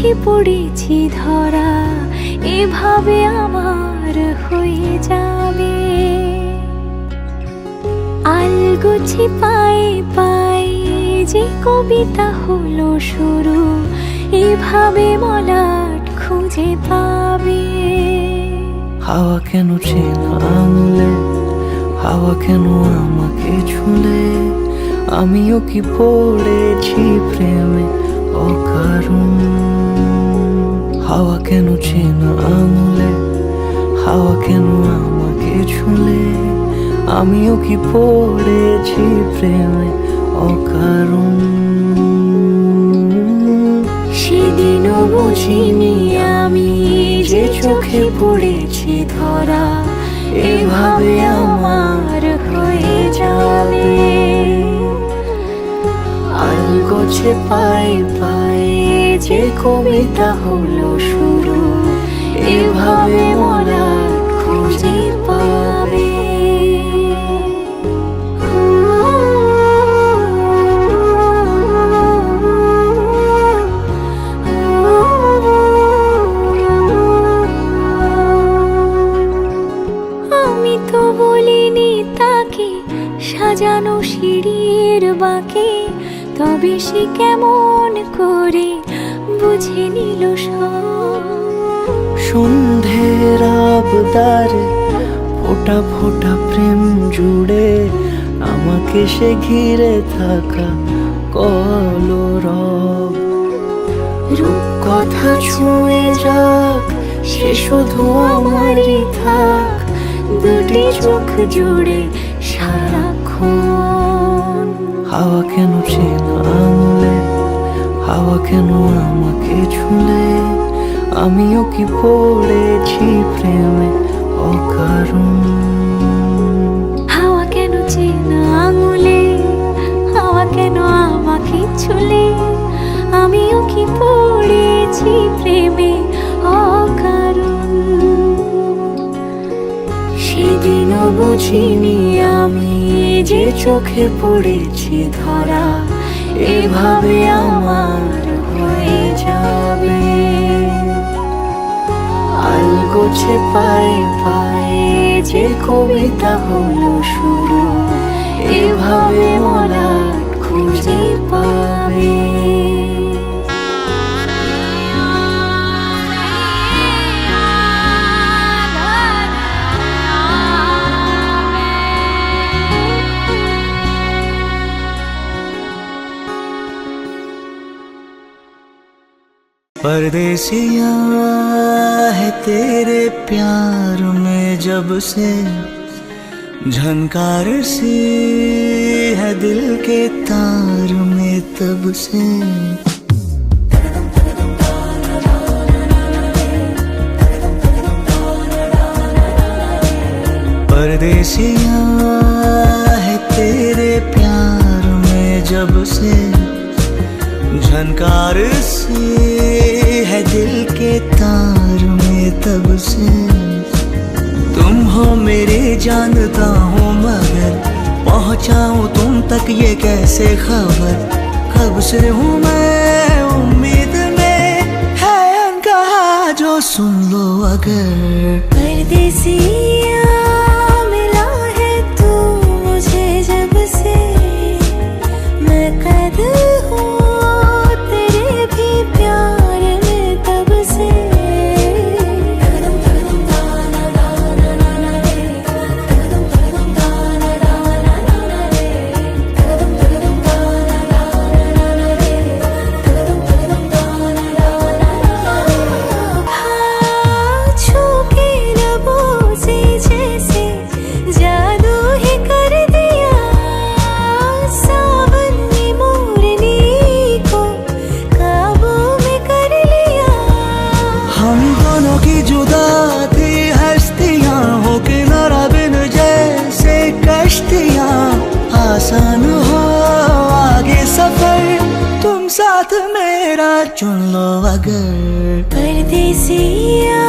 চোখে পড়েছি ধরা, এভাবে আমার হয়ে যাবে। আলগোছে পায়ে পায়ে যে কবিতা হলো শুরু, এভাবে মলাট খুঁজে পাবে। হাওয়া কেন চেনা আঙুলে, হাওয়া কেন আমাকে ছুলে, আমিও কি পড়েছি প্রেমে অকারণ। হাওয়া কেন চেনা আঙুলে, হাওয়া কেন আমাকে ছুলে, আমিও কি পড়েছি প্রেমে অকারণ। সেদিনও বুঝিনি আমি যে চোখে পড়েছি ধরা, এভাবে আমার হয়ে যাবে। আলগোছে পায়ে পায়ে যে কবিতা হলো শুরু, এভাবে মলাট খুঁজে পাবে। আমি তো বলিনি তাকে সাজানো সিঁড়ির বাঁকে, তবে সে কেমন করে বুঝে নিল সব। সন্ধ্যের আবদারে ফোটা ফোটা প্রেম জুড়ে, আমাকে সে ঘিরে থাকা কলরব। রূপকথা ছুঁয়ে যাক, সে শুধু আমারই থাক, দুটি চোখ জুড়ে সারাক্ষণ। হাওয়া কেন চেনা আঙুলে, হাওয়া কেন আমাকে ছুলে, আমিও কি পড়েছি প্রেমে অকারণ। হাওয়া কেন চেনা আঙুলে, হাওয়া কেন আমাকে ছুলে, আমিও কি পড়েছি প্রেমে অকারণ। সেদিনও বুঝিনি আমি যে চোখে পড়েছি ধরা, এভাবে আমার হয়ে যাবে। আলগোছে পায়ে পায়ে যে কবিতা হলো শুরু, এভাবে মলাট খুঁজে পাবে। परदेसिया है तेरे प्यार में जब से, झनकार सी है दिल के तार में तब से। परदेसिया है तेरे प्यार में जब से, झनकार सी है दिल के तार में तब से। तुम हो मेरे जानता हूँ मगर पहुँचाऊँ तुम तक ये कैसे खबर। कब से हूँ मैं उम्मीद में, है अनकहा जो सुन लो अगर। परदेसिया मिला है तू मुझे जब से, मैं कद हूँ प्यार में तब से। छू के लबों से जैसे जादू ही कर दिया, सावन ने मोरनी को काबू में कर लिया। हम दोनों की जुदा थी हस्तियाँ, हो किनारा बिन जैसे कश्तियाँ। आसान हो आगे सफर, तुम साथ मेरा चुन लो अगर। परदेसिया